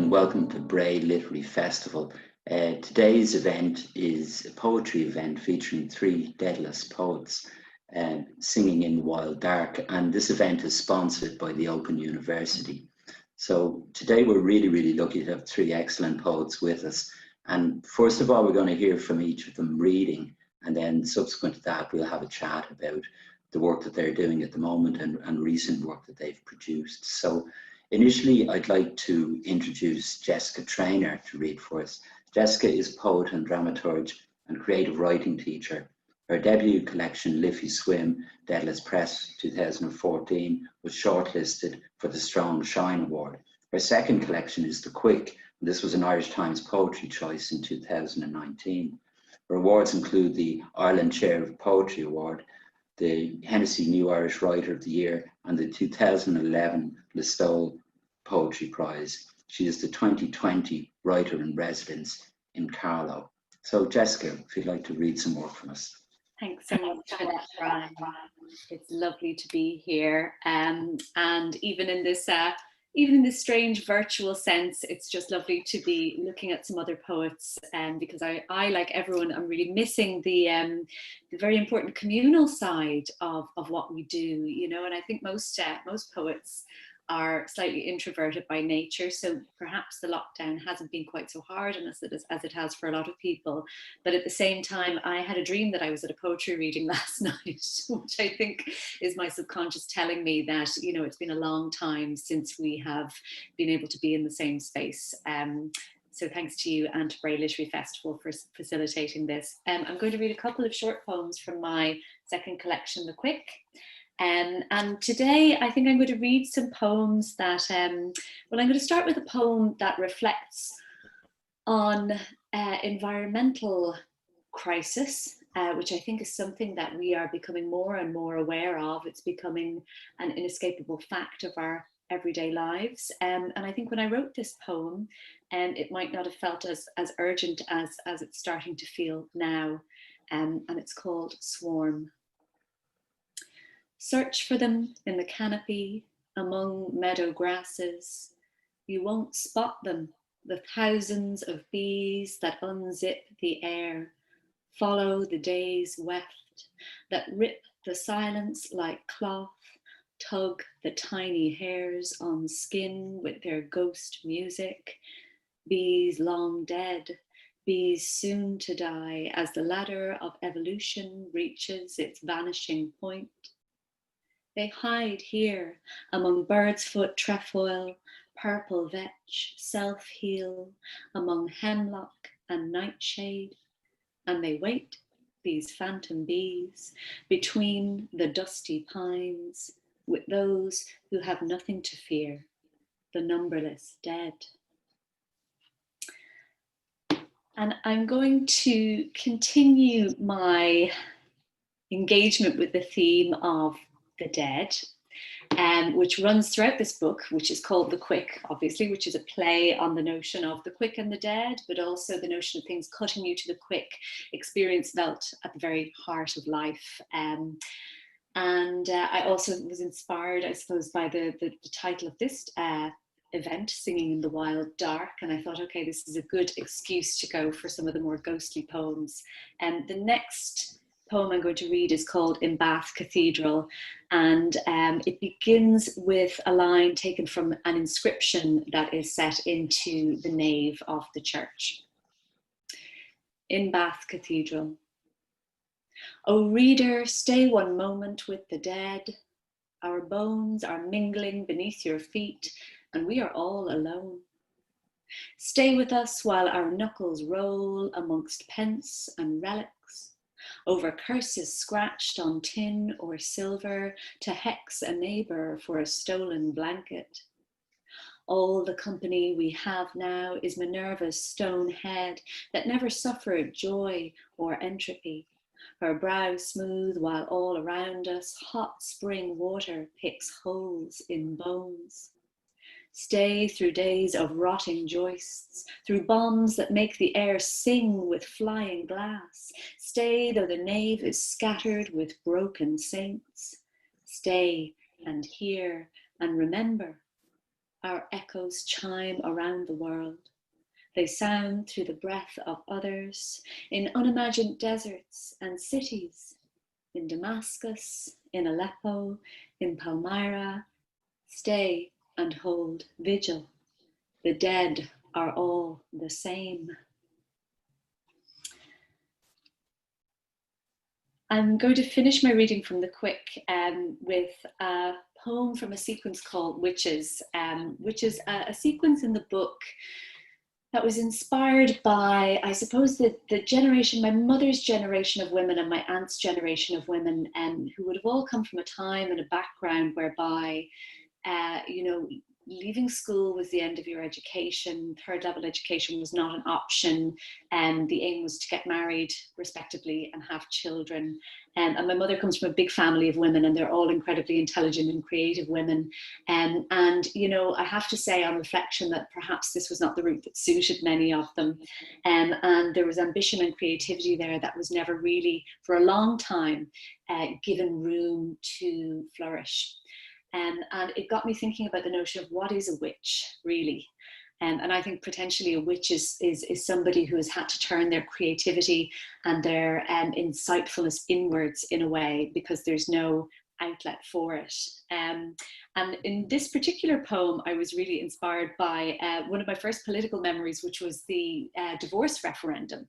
and welcome to Bray Literary Festival. Today's event is a poetry event featuring 3 Dedalus poets singing in the wild dark, and this event is sponsored by the Open University. So today we're really lucky to have 3 excellent poets with us, and first of all we're going to hear from each of them reading, and then subsequent to that we'll have a chat about the work that they're doing at the moment and recent work that they've produced. So initially, I'd like to introduce Jessica Traynor to read for us. Jessica is poet and dramaturg and creative writing teacher. Her debut collection, Liffey Swim, Dedalus Press 2014, was shortlisted for the Strong Shine Award. Her second collection is The Quick, and this was an Irish Times Poetry Choice in 2019. Her awards include the Ireland Chair of Poetry Award, the Hennessy New Irish Writer of the Year, and the 2011 Listowel Poetry Prize. She is the 2020 Writer in Residence in Carloq. So Jessica, if you'd like to read some more from us. Thanks so much for that, Brian. It's lovely to be here. And even in this strange virtual sense, it's just lovely to be looking at some other poets, because I, like everyone, I'm really missing the very important communal side of what we do, you know. And I think most poets are slightly introverted by nature, so perhaps the lockdown hasn't been quite so hard on us as it has for a lot of people. But at the same time, I had a dream that I was at a poetry reading last night, which I think is my subconscious telling me that, you know, it's been a long time since we have been able to be in the same space. So thanks to you and to Bray Literary Festival for facilitating this. I'm going to read a couple of short poems from my second collection, The Quick. And today I think I'm going to read some poems that, well, I'm going to start with a poem that reflects on environmental crisis, which I think is something that we are becoming more and more aware of. It's becoming an inescapable fact of our everyday lives. And I think when I wrote this poem, it might not have felt as urgent as it's starting to feel now. And it's called Swarm. Search for them in the canopy, among meadow grasses. You won't spot them, the thousands of bees that unzip the air, follow the day's weft, that rip the silence like cloth, tug the tiny hairs on skin with their ghost music. Bees long dead, bees soon to die as the ladder of evolution reaches its vanishing point. They hide here among bird's foot trefoil, purple vetch, self-heal, among hemlock and nightshade. And they wait, these phantom bees, between the dusty pines, with those who have nothing to fear, the numberless dead. And I'm going to continue my engagement with the theme of the dead, which runs throughout this book, which is called The Quick, obviously, which is a play on the notion of the quick and the dead, but also the notion of things cutting you to the quick, experience felt at the very heart of life. I also was inspired, I suppose, by the title of this event, Singing in the Wild Dark, and I thought, okay, this is a good excuse to go for some of the more ghostly poems. And the next poem I'm going to read is called In Bath Cathedral, and it begins with a line taken from an inscription that is set into the nave of the church. In Bath Cathedral. O reader, stay one moment with the dead. Our bones are mingling beneath your feet, and we are all alone. Stay with us while our knuckles roll amongst pence and relics, over curses scratched on tin or silver to hex a neighbour for a stolen blanket. All the company we have now is Minerva's stone head that never suffered joy or entropy, her brow smooth while all around us hot spring water picks holes in bones. Stay through days of rotting joists, through bombs that make the air sing with flying glass. Stay though the nave is scattered with broken saints. Stay and hear and remember. our echoes chime around the world. They sound through the breath of others in unimagined deserts and cities, in Damascus, in Aleppo, in Palmyra. Stay and hold vigil. The dead are all the same. I'm going to finish my reading from the Quick with a poem from a sequence called Witches, which is a sequence in the book that was inspired by, I suppose, the generation, my mother's generation of women and my aunt's generation of women, who would have all come from a time and a background whereby, you know, leaving school was the end of your education. Third level education was not an option, and the aim was to get married respectively and have children. And my mother comes from a big family of women, and they're all incredibly intelligent and creative women. And you know, I have to say on reflection that perhaps this was not the route that suited many of them. And there was ambition and creativity there that was never really, for a long time, given room to flourish. And it got me thinking about the notion of what is a witch, really. And I think potentially a witch is somebody who has had to turn their creativity and their insightfulness inwards in a way, because there's no outlet for it. And in this particular poem, I was really inspired by one of my first political memories, which was the divorce referendum,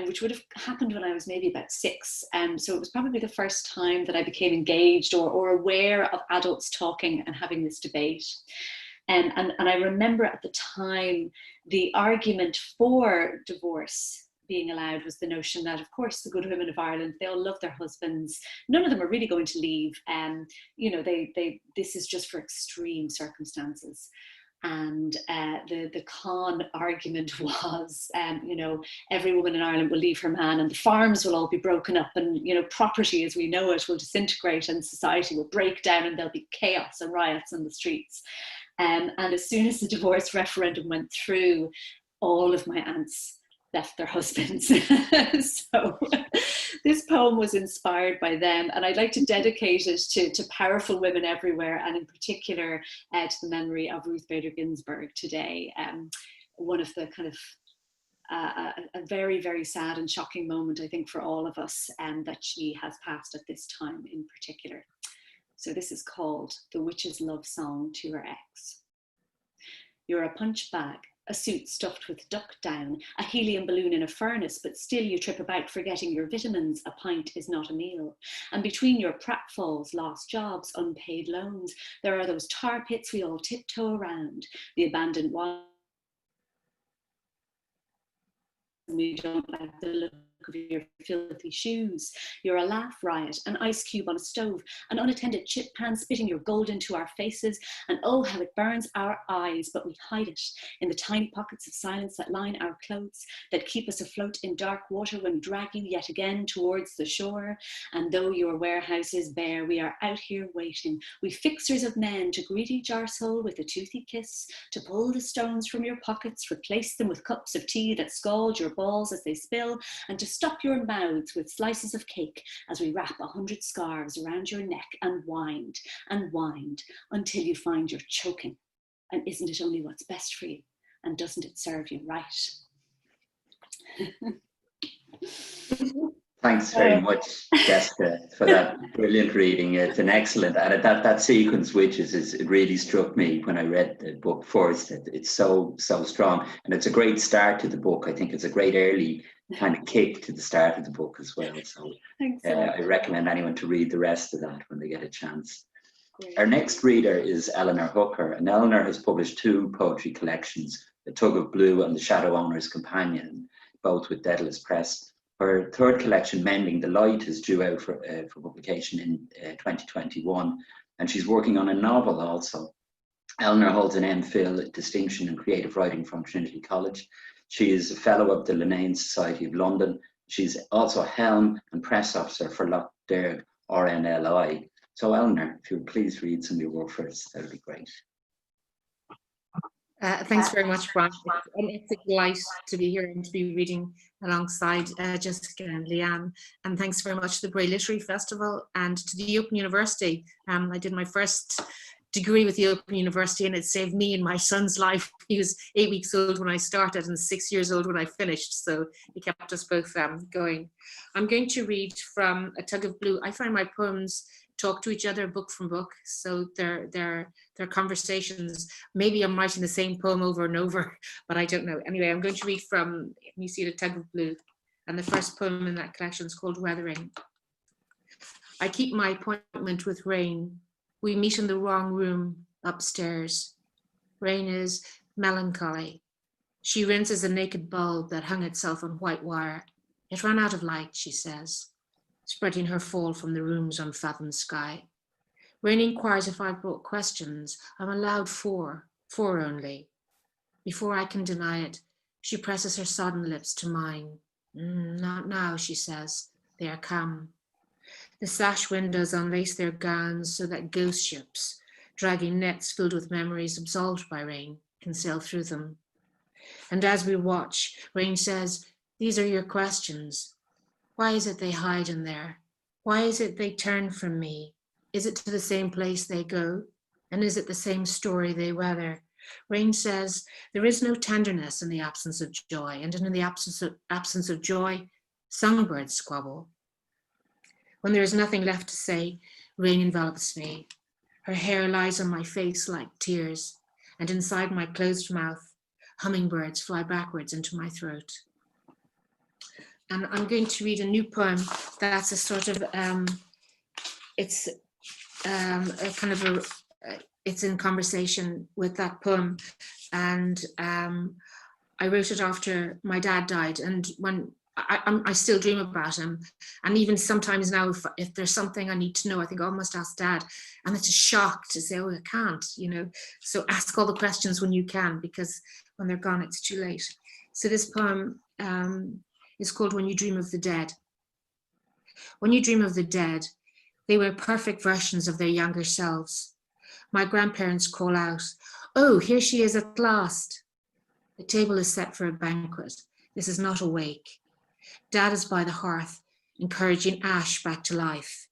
which would have happened when I was maybe about 6. So it was probably the first time that I became engaged or aware of adults talking and having this debate. And I remember at the time, the argument for divorce being allowed was the notion that, of course, the good women of Ireland, they all love their husbands. None of them are really going to leave. You know, this is just for extreme circumstances. And the con argument was, you know, every woman in Ireland will leave her man, and the farms will all be broken up, and, you know, property as we know it will disintegrate, and society will break down, and there'll be chaos and riots in the streets. And as soon as the divorce referendum went through, all of my aunts left their husbands. So this poem was inspired by them, and I'd like to dedicate it to powerful women everywhere, and in particular to the memory of Ruth Bader Ginsburg today. One of the kind of a very, very sad and shocking moment, I think, for all of us, that she has passed at this time in particular. So this is called The Witch's Love Song to Her Ex. You're a punch bag, a suit stuffed with duck down, a helium balloon in a furnace, but still you trip about forgetting your vitamins. A pint is not a meal. And between your pratfalls, lost jobs, unpaid loans, there are those tar pits we all tiptoe around, the abandoned wives. We don't like the look of your filthy shoes. You're a laugh riot, an ice cube on a stove, an unattended chip pan spitting your gold into our faces, and oh how it burns our eyes, but we hide it in the tiny pockets of silence that line our clothes, that keep us afloat in dark water when we drag you yet again towards the shore. And though your warehouse is bare, we are out here waiting, we fixers of men, to greet each arsehole with a toothy kiss, to pull the stones from your pockets, replace them with cups of tea that scald your balls as they spill, and to stop your mouths with slices of cake as we wrap 100 scarves around your neck and wind until you find you're choking. And isn't it only what's best for you? And doesn't it serve you right? Thanks very much, Jessica, for that brilliant reading. It's an excellent, and that sequence, Witches, it really struck me when I read the book first. It's so strong, and it's a great start to the book. I think it's a great early kind of kick to the start of the book as well. So I recommend anyone to read the rest of that when they get a chance. Great. Our next reader is Eleanor Hooker, and Eleanor has published 2 poetry collections, The Tug of Blue and The Shadow Owner's Companion, both with Dedalus Press. Her 3rd collection, Mending the Light, is due out for publication in 2021, and she's working on a novel also. Eleanor holds an MPhil distinction in creative writing from Trinity College. She is a fellow of the Linnean Society of London. She's also a helm and press officer for Lough Derg RNLI. So Eleanor, if you would please read some of your work for us, that would be great. Thanks very much, Brian. It's a delight to be here and to be reading alongside Jessica and Leanne. And thanks very much to the Bray Literary Festival and to the Open University. I did my first degree with the Open University, and it saved me and my son's life. He was 8 weeks old when I started and 6 years old when I finished, so it kept us both going. I'm going to read from A Tug of Blue. I find my poems talk to each other book from book, so they're conversations. Maybe I'm writing the same poem over and over, but I don't know. Anyway, I'm going to read from, you see, A Tug of Blue, and the first poem in that collection is called Weathering. I keep my appointment with rain. We meet in the wrong room upstairs. Rain is melancholy. She rinses a naked bulb that hung itself on white wire. It ran out of light, she says, spreading her fall from the room's unfathomed sky. Rain inquires if I've brought questions. I'm allowed four only. Before I can deny it, she presses her sodden lips to mine. Not now, she says. They are come. The sash windows unlace their gowns so that ghost ships, dragging nets filled with memories absolved by rain, can sail through them. And as we watch, Rain says, these are your questions. Why is it they hide in there? Why is it they turn from me? Is it to the same place they go? And is it the same story they weather? Rain says, there is no tenderness in the absence of joy, and in the absence of joy, songbirds squabble. When there is nothing left to say, Rain envelops me. Her hair lies on my face like tears, and inside my closed mouth, hummingbirds fly backwards into my throat. And I'm going to read a new poem that's a sort of, it's it's in conversation with that poem. And I wrote it after my dad died. And when I still dream about him. And even sometimes now, if there's something I need to know, I think, oh, I must ask Dad. And it's a shock to say, oh, I can't, So ask all the questions when you can, because when they're gone, it's too late. So this poem is called When You Dream of the Dead. When you dream of the dead, they were perfect versions of their younger selves. My grandparents call out, oh, here she is at last. The table is set for a banquet. This is not a wake. Dad is by the hearth, encouraging Ash back to life.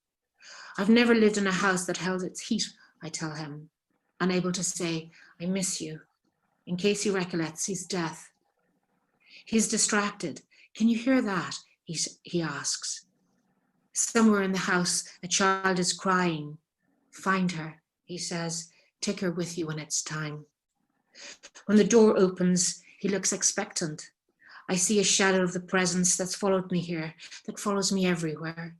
I've never lived in a house that held its heat, I tell him, unable to say, I miss you, in case he recollects his death. He's distracted. Can you hear that? He asks. Somewhere in the house, a child is crying. Find her, he says. Take her with you when it's time. When the door opens, he looks expectant. I see a shadow of the presence that's followed me here, that follows me everywhere.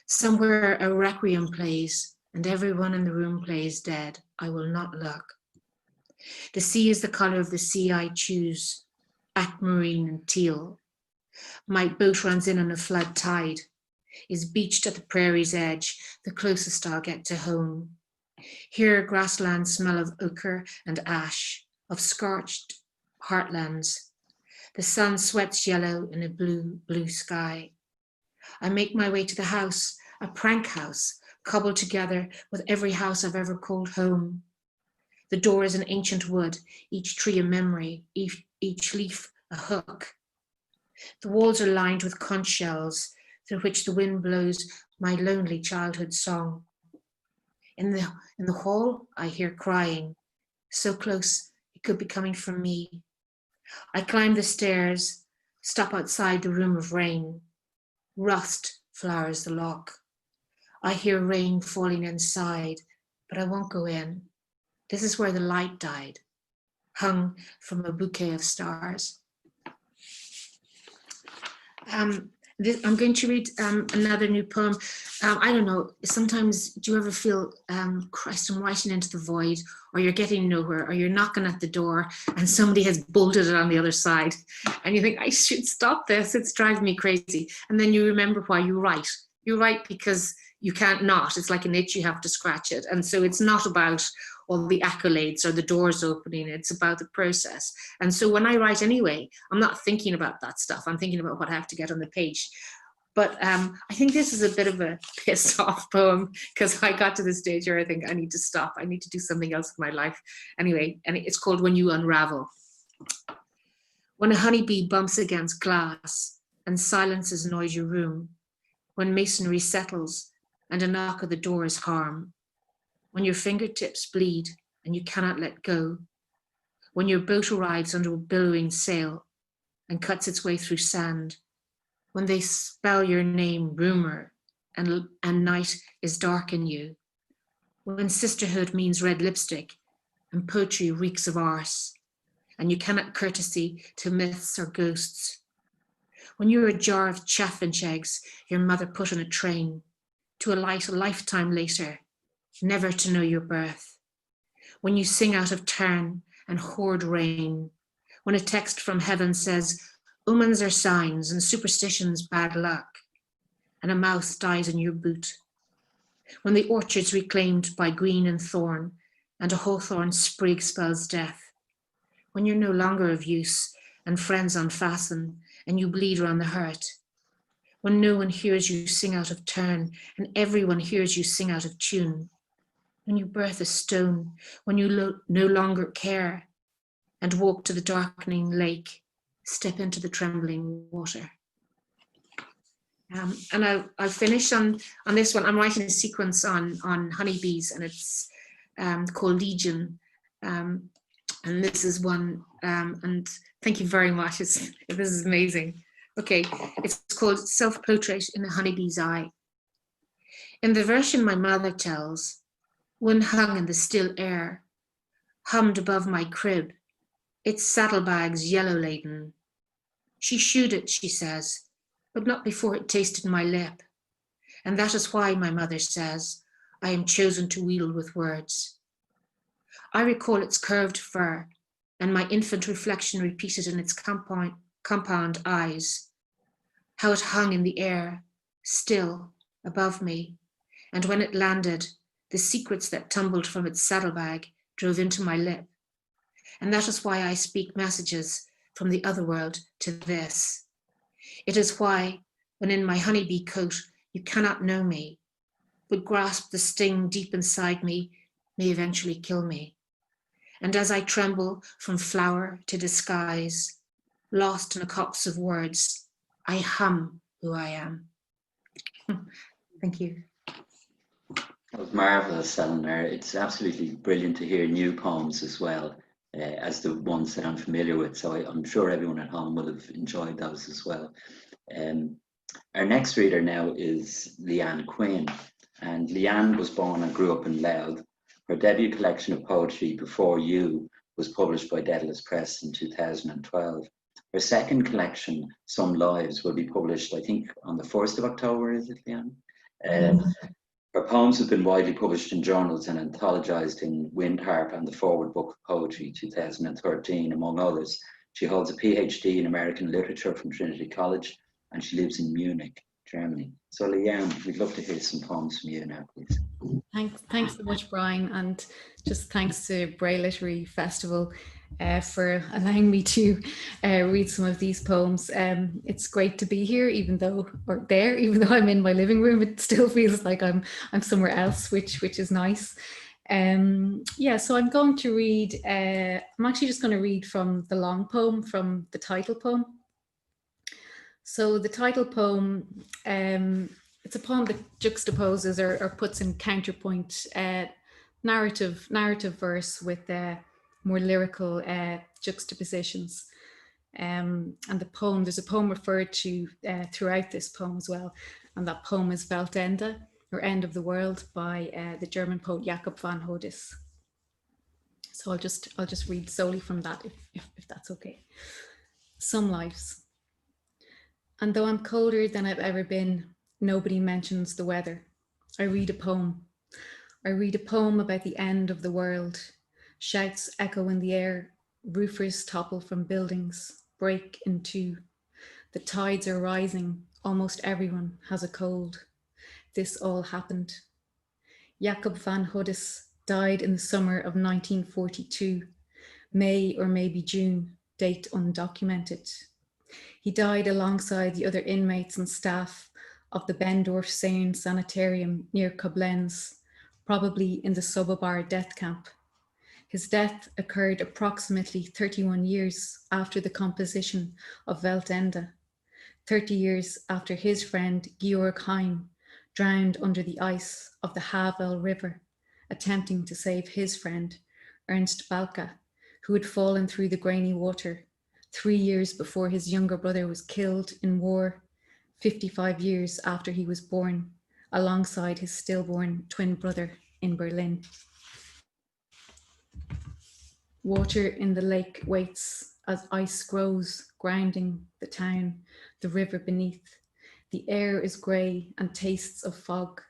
Somewhere a requiem plays, and everyone in the room plays dead. I will not look. The sea is the color of the sea I choose, aquamarine and teal. My boat runs in on a flood tide, is beached at the prairie's edge, the closest I'll get to home. Here grasslands smell of ochre and ash, of scorched heartlands. The sun sweats yellow in a blue, blue sky. I make my way to the house, a prank house, cobbled together with every house I've ever called home. The door is an ancient wood, each tree a memory, each leaf a hook. The walls are lined with conch shells, through which the wind blows my lonely childhood song. In the hall, I hear crying, so close it could be coming from me. I climb the stairs, stop outside the room of rain. Rust flowers the lock. I hear rain falling inside, but I won't go in. This is where the light died, hung from a bouquet of stars. I'm going to read another new poem. I don't know, sometimes do you ever feel, Christ, I'm writing into the void, or you're getting nowhere, or you're knocking at the door and somebody has bolted it on the other side and you think, I should stop this, it's driving me crazy. And then you remember why you write. You write because you can't not, it's like an itch, you have to scratch it. And so it's not about all the accolades or the doors opening, it's about the process. And so when I write anyway, I'm not thinking about that stuff, I'm thinking about what I have to get on the page. But I think this is a bit of a pissed off poem, because I got to the stage where I think I need to stop, I need to do something else in my life. Anyway, and it's called When You Unravel. When a honeybee bumps against glass and silences noisy room, when masonry settles and a knock at the door is harm, when your fingertips bleed and you cannot let go, when your boat arrives under a billowing sail and cuts its way through sand, when they spell your name rumor and night is dark in you, when sisterhood means red lipstick and poetry reeks of arse, and you cannot courtesy to myths or ghosts, when you're a jar of chaffinch eggs your mother put on a train to alight a lifetime later, never to know your birth, when you sing out of turn and hoard rain, when a text from heaven says omens are signs and superstitions bad luck, and a mouse dies in your boot, when the orchard's reclaimed by green and thorn and a hawthorn sprig spells death, when you're no longer of use and friends unfasten and you bleed round the hurt, when no one hears you sing out of turn and everyone hears you sing out of tune, when you birth a stone, when you no longer care and walk to the darkening lake, step into the trembling water. And I'll finish on this one. I'm writing a sequence on honeybees, and it's called Legion. And this is one, and thank you very much. This is amazing. Okay, it's called Self-Portrait in a Honeybee's Eye. In the version my mother tells, one hung in the still air, hummed above my crib, its saddlebags yellow-laden. She shooed it, she says, but not before it tasted my lip. And that is why, my mother says, I am chosen to wield with words. I recall its curved fur and my infant reflection repeated in its compound eyes, how it hung in the air, still, above me, and when it landed, the secrets that tumbled from its saddlebag drove into my lip. And that is why I speak messages from the other world to this. It is why, when in my honeybee coat you cannot know me, but grasp the sting deep inside me may eventually kill me. And as I tremble from flower to disguise, lost in a copse of words, I hum who I am. Thank you. That was marvellous, Eleanor. It's absolutely brilliant to hear new poems as well as the ones that I'm familiar with. So I'm sure everyone at home will have enjoyed those as well. Our next reader now is Leanne Quinn. And Leanne was born and grew up in Lough. Her debut collection of poetry, Before You, was published by Dedalus Press in 2012. Her second collection, Some Lives, will be published, I think, on the 1st of October, is it, Leanne? Her poems have been widely published in journals and anthologized in Windharp and the Forward Book of Poetry 2013, among others. She holds a PhD in American Literature from Trinity College, and she lives in Munich, Germany. So Leanne, we'd love to hear some poems from you now, please. Thanks so much, Brian, and just thanks to Bray Literary Festival for allowing me to read some of these poems. It's great to be here, even though I'm in my living room. It still feels like I'm somewhere else, which is nice. Yeah, so I'm going to read. I'm actually just going to read from the long poem, from the title poem. So the title poem, it's a poem that juxtaposes or puts in counterpoint narrative verse with more lyrical juxtapositions. And the poem, there's a poem referred to throughout this poem as well. And that poem is Weltende, or End of the World, by the German poet Jakob van Hodis. So I'll just read solely from that if that's okay. Some lives. And though I'm colder than I've ever been, nobody mentions the weather. I read a poem. I read a poem about the end of the world. Shouts echo in the air. Roofers topple from buildings, break in two. The tides are rising. Almost everyone has a cold. This all happened. Jakob van Hodis died in the summer of 1942, May or maybe June, date undocumented. He died alongside the other inmates and staff of the Bendorf Seine Sanitarium near Koblenz, probably in the Sobobar death camp. His death occurred approximately 31 years after the composition of Weltende, 30 years after his friend Georg Heim drowned under the ice of the Havel River attempting to save his friend, Ernst Balka, who had fallen through the grainy water 3 years before his younger brother was killed in war, 55 years after he was born, alongside his stillborn twin brother in Berlin. Water in the lake waits as ice grows, grounding the town, the river beneath. The air is grey and tastes of fog.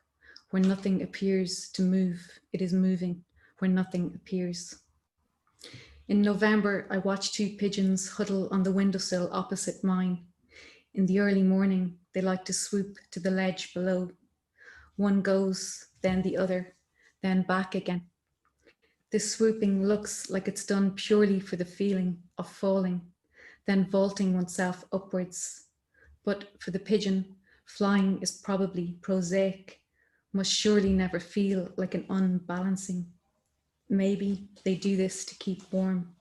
Where nothing appears to move, it is moving. Where nothing appears. In November, I watched 2 pigeons huddle on the windowsill opposite mine. In the early morning, they like to swoop to the ledge below. One goes, then the other, then back again. This swooping looks like it's done purely for the feeling of falling, then vaulting oneself upwards. But for the pigeon, flying is probably prosaic, must surely never feel like an unbalancing. Maybe they do this to keep warm.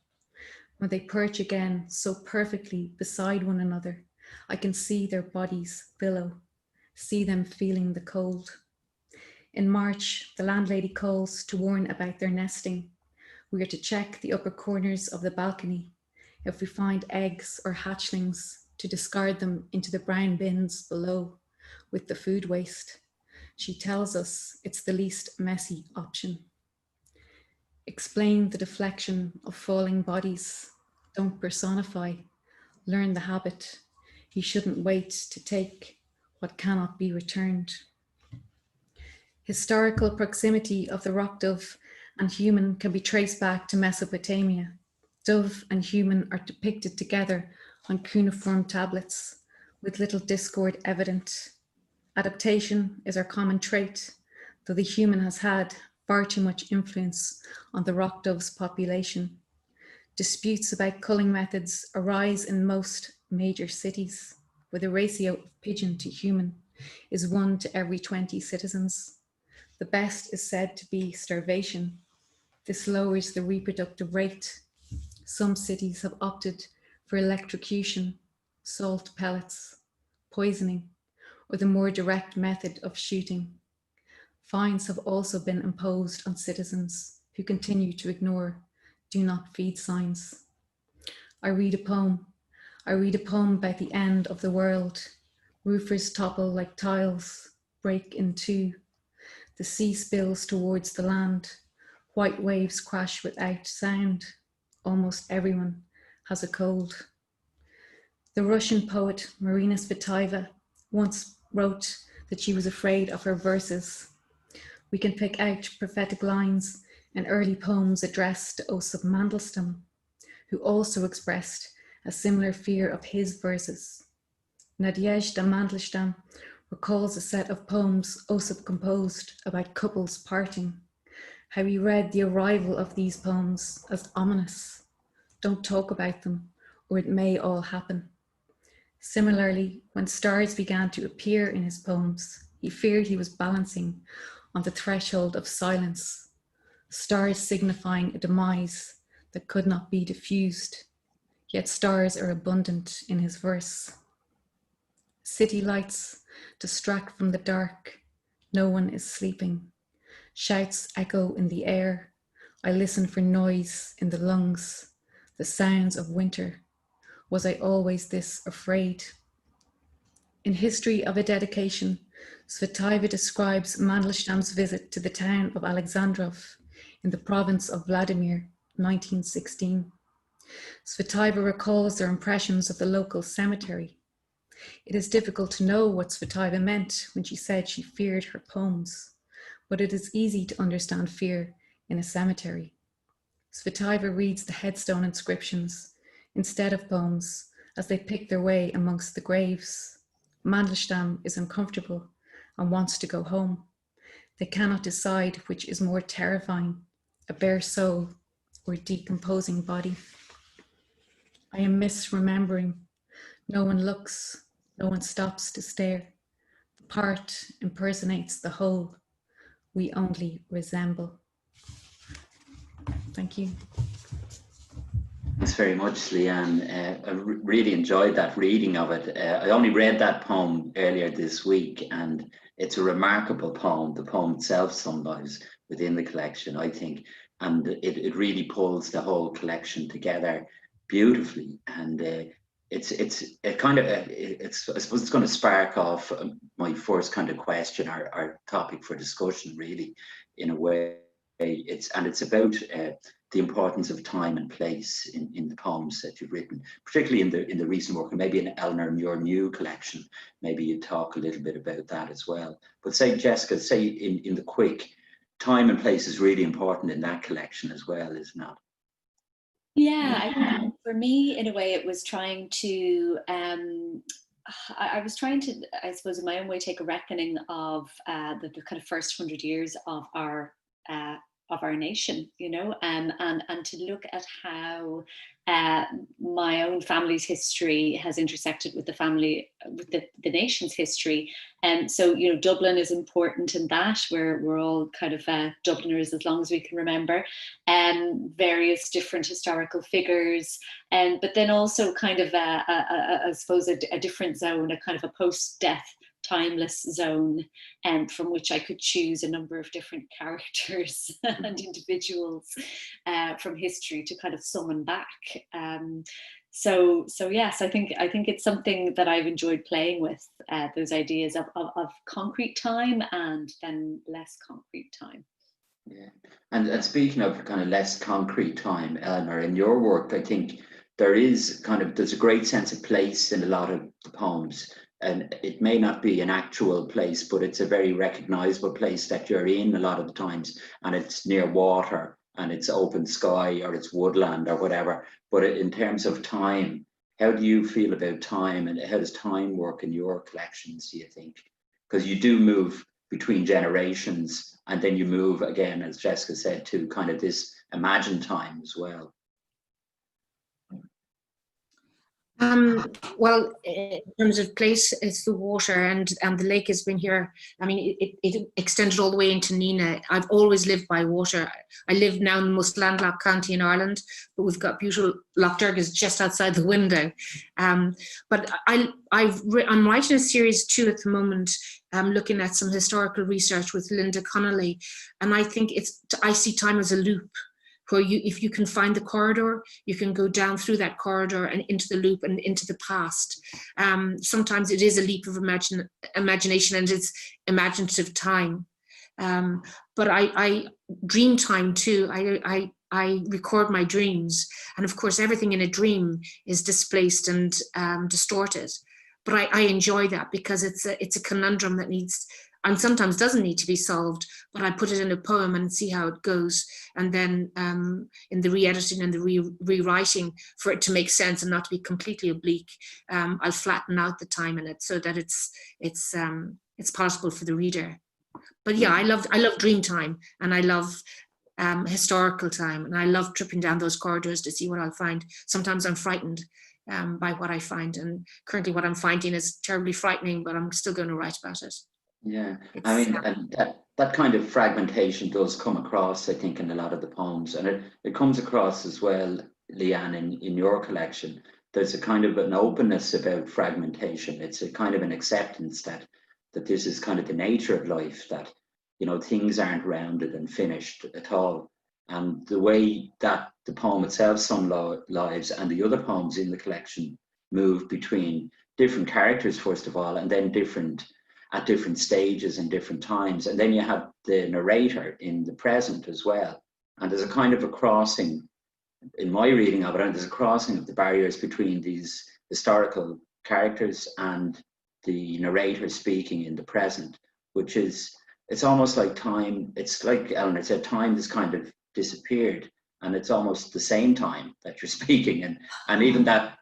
When they perch again so perfectly beside one another, I can see their bodies billow, see them feeling the cold. In March, the landlady calls to warn about their nesting. We are to check the upper corners of the balcony. If we find eggs or hatchlings, to discard them into the brown bins below with the food waste. She tells us it's the least messy option. Explain the deflection of falling bodies. Don't personify. Learn the habit. You shouldn't wait to take what cannot be returned. Historical proximity of the rock dove and human can be traced back to Mesopotamia. Dove and human are depicted together on cuneiform tablets, with little discord evident. Adaptation is our common trait, though the human has had far too much influence on the rock dove's population. Disputes about culling methods arise in most major cities, where the ratio of pigeon to human is 1 to every 20 citizens. The best is said to be starvation. This lowers the reproductive rate. Some cities have opted for electrocution, salt pellets, poisoning, or the more direct method of shooting. Fines have also been imposed on citizens who continue to ignore "do not feed" signs. I read a poem about the end of the world. Roofers topple like tiles, break in two. The sea spills towards the land. White waves crash without sound. Almost everyone has a cold. The Russian poet Marina Tsvetaeva once wrote that she was afraid of her verses. We can pick out prophetic lines in early poems addressed to Osip Mandelstam, who also expressed a similar fear of his verses. Nadezhda Mandelstam recalls a set of poems Osip composed about couples parting, how he read the arrival of these poems as ominous. Don't talk about them, or it may all happen. Similarly, when stars began to appear in his poems, he feared he was balancing on the threshold of silence, stars signifying a demise that could not be diffused, yet stars are abundant in his verse. City lights distract from the dark, no one is sleeping. Shouts echo in the air, I listen for noise in the lungs, the sounds of winter. Was I always this afraid? In History of a Dedication, Tsvetaeva describes Mandelstam's visit to the town of Alexandrov in the province of Vladimir, 1916. Tsvetaeva recalls their impressions of the local cemetery. It is difficult to know what Tsvetaeva meant when she said she feared her poems, but it is easy to understand fear in a cemetery. Tsvetaeva reads the headstone inscriptions instead of poems as they pick their way amongst the graves. Mandelstam is uncomfortable and wants to go home. They cannot decide which is more terrifying, a bare soul or a decomposing body. I am misremembering. No one looks, no one stops to stare. The part impersonates the whole. We only resemble. Thank you. Thanks very much, Leanne. I really enjoyed that reading of it. I only read that poem earlier this week, and it's a remarkable poem. The poem itself, Some Lives, within the collection, I think, and it really pulls the whole collection together beautifully. And it's I suppose it's going to spark off my first kind of question, our topic for discussion, really, in a way. It's about the importance of time and place in the poems that you've written, particularly in the recent work, and maybe in Eleanor, in your new collection. Maybe you talk a little bit about that as well. But say, Jessica, say in the quick, time and place is really important in that collection as well, isn't it? Yeah, I think for me, in a way, it was trying to, I was trying to, I suppose, in my own way, take a reckoning of the kind of first 100 years of our nation, you know, and to look at how my own family's history has intersected with the nation's history. And so, you know, Dublin is important in that. We're all kind of Dubliners as long as we can remember, and various different historical figures, but then also kind of I suppose a different zone, a kind of a post-death timeless zone, from which I could choose a number of different characters and individuals from history to kind of summon back. So yes, I think it's something that I've enjoyed playing with, those ideas of concrete time and then less concrete time. Yeah, and speaking of kind of less concrete time, Eleanor, in your work, I think there's a great sense of place in a lot of the poems. And it may not be an actual place, but it's a very recognizable place that you're in a lot of the times, and it's near water and it's open sky or it's woodland or whatever. But in terms of time, how do you feel about time, and how does time work in your collections, do you think? Because you do move between generations, and then you move again, as Jessica said, to kind of this imagined time as well. Well, in terms of place, it's the water, and the lake has been here. I mean, it extended all the way into Nina. I've always lived by water. I live now in the most landlocked county in Ireland, but we've got beautiful, Lough Derg is just outside the window. But I'm writing a series too at the moment, looking at some historical research with Linda Connolly, and I think I see time as a loop, where if you can find the corridor, you can go down through that corridor and into the loop and into the past. Sometimes it is a leap of imagination, and it's imaginative time. But I dream time too. I record my dreams, and of course everything in a dream is displaced and distorted. But I enjoy that because it's a conundrum that needs, and sometimes doesn't need to be solved, but I put it in a poem and see how it goes. And then in the re-editing and the rewriting, for it to make sense and not to be completely oblique, I'll flatten out the time in it so that it's possible for the reader. But yeah, I love dream time, and I love historical time, and I love tripping down those corridors to see what I'll find. Sometimes I'm frightened by what I find, and currently what I'm finding is terribly frightening, but I'm still going to write about it. Yeah, I mean, and that kind of fragmentation does come across, I think, in a lot of the poems, and it comes across as well, Leanne, in your collection. There's a kind of an openness about fragmentation. It's a kind of an acceptance that this is kind of the nature of life, that, you know, things aren't rounded and finished at all. And the way that the poem itself, Some Lives, and the other poems in the collection move between different characters, first of all, and then at different stages and different times. And then you have the narrator in the present as well. And there's a kind of a crossing, in my reading of it, and there's a crossing of the barriers between these historical characters and the narrator speaking in the present, which is, it's almost like time, it's like Eleanor said, time has kind of disappeared, and it's almost the same time that you're speaking. And even that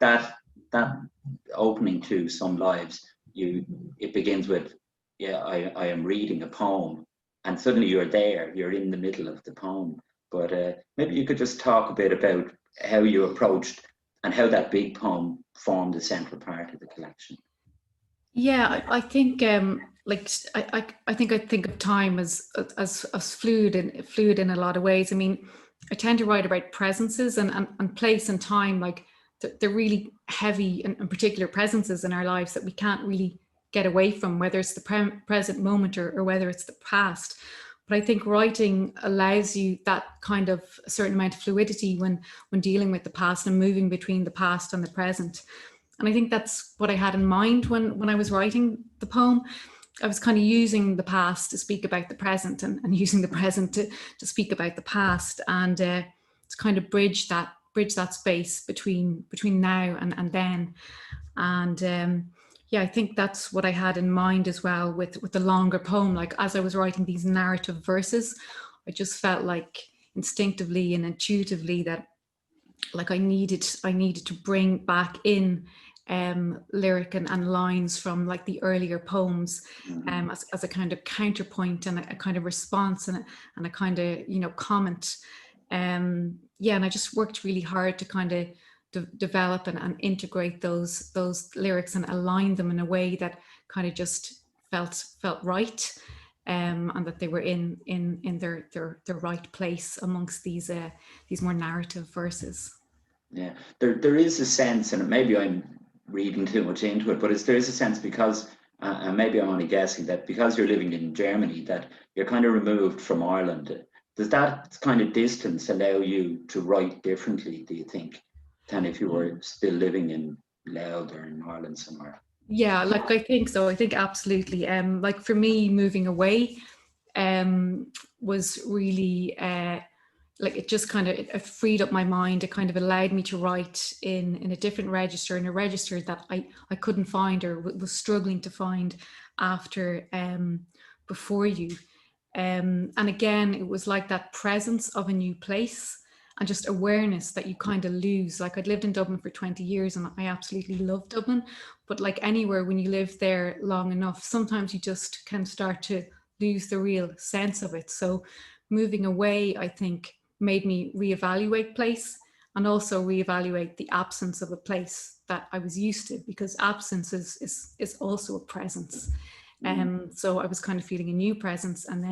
opening to Some Lives, it begins with, yeah, I am reading a poem, and suddenly you're in the middle of the poem. But maybe you could just talk a bit about how you approached and how that big poem formed the central part of the collection. Yeah, I think I think of time as fluid in a lot of ways. I mean, I tend to write about presences and place and time, like they're really heavy and particular presences in our lives that we can't really get away from, whether it's the present moment or whether it's the past. But I think writing allows you that kind of a certain amount of fluidity when dealing with the past and moving between the past and the present. And I think that's what I had in mind when I was writing the poem. I was kind of using the past to speak about the present and using the present to speak about the past, and to kind of bridge that space between now and then. And yeah, I think that's what I had in mind as well with the longer poem. Like as I was writing these narrative verses, I just felt like instinctively and intuitively that like I needed to bring back in lyric and lines from like the earlier poems, as a kind of counterpoint and a kind of response and a kind of, you know, comment. Yeah, and I just worked really hard to kind of develop and integrate those lyrics and align them in a way that kind of just felt right, and that they were in their right place amongst these more narrative verses. Yeah, there is a sense, and maybe I'm reading too much into it, but there is a sense because, and maybe I'm only guessing, that because you're living in Germany, that you're kind of removed from Ireland. Does that kind of distance allow you to write differently, do you think, than if you were still living in Lough or in Ireland somewhere? Yeah, like I think so. I think absolutely. Like for me, moving away was really like it just kind of it freed up my mind. It kind of allowed me to write in a different register, in a register that I couldn't find or was struggling to find after Before You. And again, it was like that presence of a new place and just awareness that you kind of lose. Like I'd lived in Dublin for 20 years and I absolutely love Dublin, but like anywhere when you live there long enough, sometimes you just can start to lose the real sense of it. So moving away, I think, made me reevaluate place and also reevaluate the absence of a place that I was used to, because absence is also a presence. So I was kind of feeling a new presence and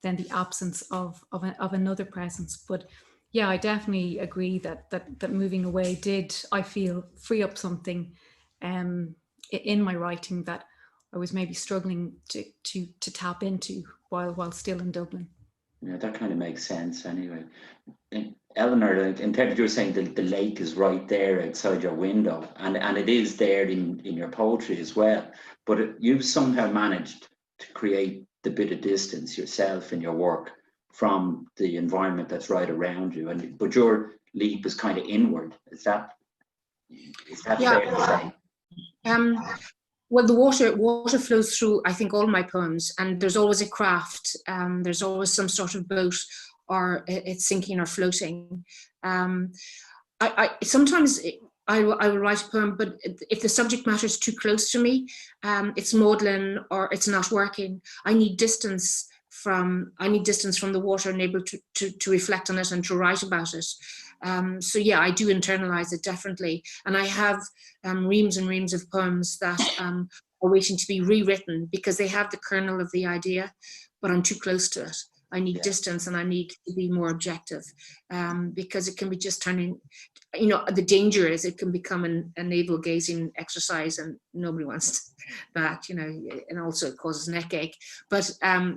then the absence of another presence. But yeah, I definitely agree that moving away did, I feel, free up something in my writing that I was maybe struggling to tap into while still in Dublin. Yeah, that kind of makes sense anyway. And Eleanor, in terms you were saying the lake is right there outside your window, and it is there in your poetry as well, but you've somehow managed to create the bit of distance yourself in your work from the environment that's right around you, but your leap is kind of inward. Is that Yeah. fair to say? Well, the water flows through, I think, all my poems, and there's always a craft. There's always some sort of boat, or it's sinking or floating. I sometimes I will write a poem, but if the subject matter is too close to me, it's maudlin or it's not working. I need distance from the water and able to reflect on it and to write about it. So yeah, I do internalize it definitely, and I have reams and reams of poems that are waiting to be rewritten because they have the kernel of the idea, but I'm too close to it. I need distance and I need to be more objective, because it can be just turning, you know, the danger is it can become a navel gazing exercise and nobody wants that, you know, and also it causes neck ache. But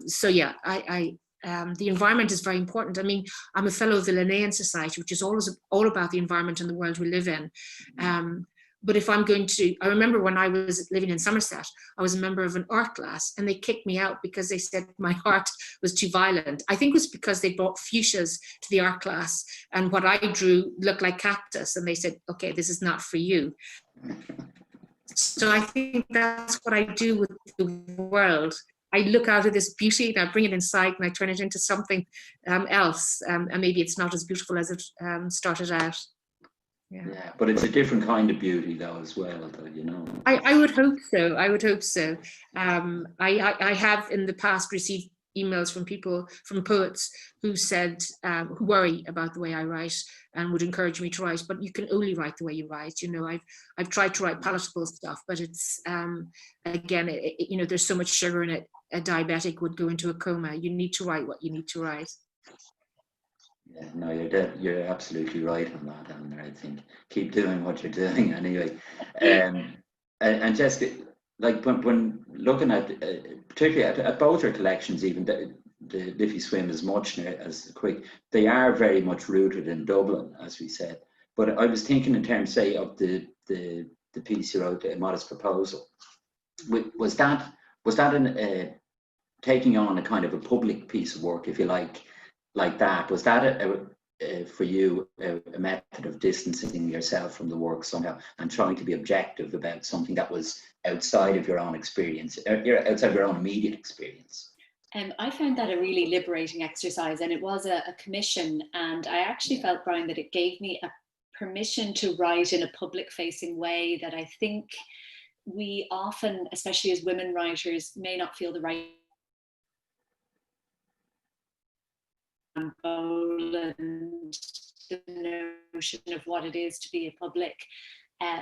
so yeah, the environment is very important. I mean, I'm a fellow of the Linnean Society, which is all about the environment and the world we live in. But if I'm going to, I remember when I was living in Somerset, I was a member of an art class and they kicked me out because they said my art was too violent. I think it was because they brought fuchsias to the art class and what I drew looked like cactus. And they said, okay, this is not for you. So I think that's what I do with the world. I look out at this beauty and I bring it inside and I turn it into something else. And maybe it's not as beautiful as it started out. Yeah, but it's a different kind of beauty though as well, though, you know. I would hope so. I would hope so. I have in the past received emails from poets who said, who worry about the way I write and would encourage me to write, but you can only write the way you write. You know, I've tried to write palatable stuff, but it's, again, you know, there's so much sugar in it, a diabetic would go into a coma. You need to write what you need to write. Yeah, no, you're absolutely right on that, Eleanor. I think keep doing what you're doing anyway. And Jessica, like when looking at particularly at both our collections, even the Liffey Swim as much as the Quick, they are very much rooted in Dublin, as we said. But I was thinking in terms, say, of the piece you wrote, A Modest Proposal. Was that taking on a kind of a public piece of work, if you like that? Was that for you a method of distancing yourself from the work somehow and trying to be objective about something that was outside of your own experience, outside of your own immediate experience? I found that a really liberating exercise, and it was a commission, and I actually felt, Brian, that it gave me a permission to write in a public-facing way that I think we often, especially as women writers, may not feel the right and the notion of what it is to be a public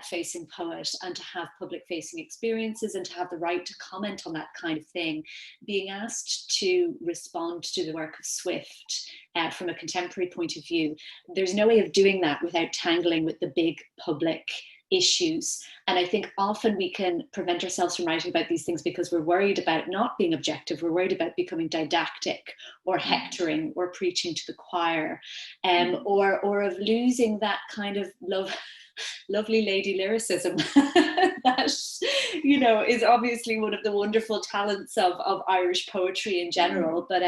facing poet and to have public facing experiences and to have the right to comment on that kind of thing. Being asked to respond to the work of Swift from a contemporary point of view, there's no way of doing that without tangling with the big public issues. And I think often we can prevent ourselves from writing about these things because we're worried about not being objective, we're worried about becoming didactic or hectoring or preaching to the choir, or of losing that kind of lovely lady lyricism that, you know, is obviously one of the wonderful talents of Irish poetry in general. But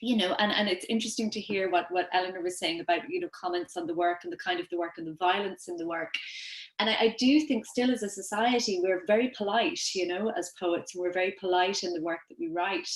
you know, and it's interesting to hear what Eleanor was saying about, you know, comments on the work and the kind of the work and the violence in the work. And I do think still as a society, we're very polite, you know, as poets, and we're very polite in the work that we write.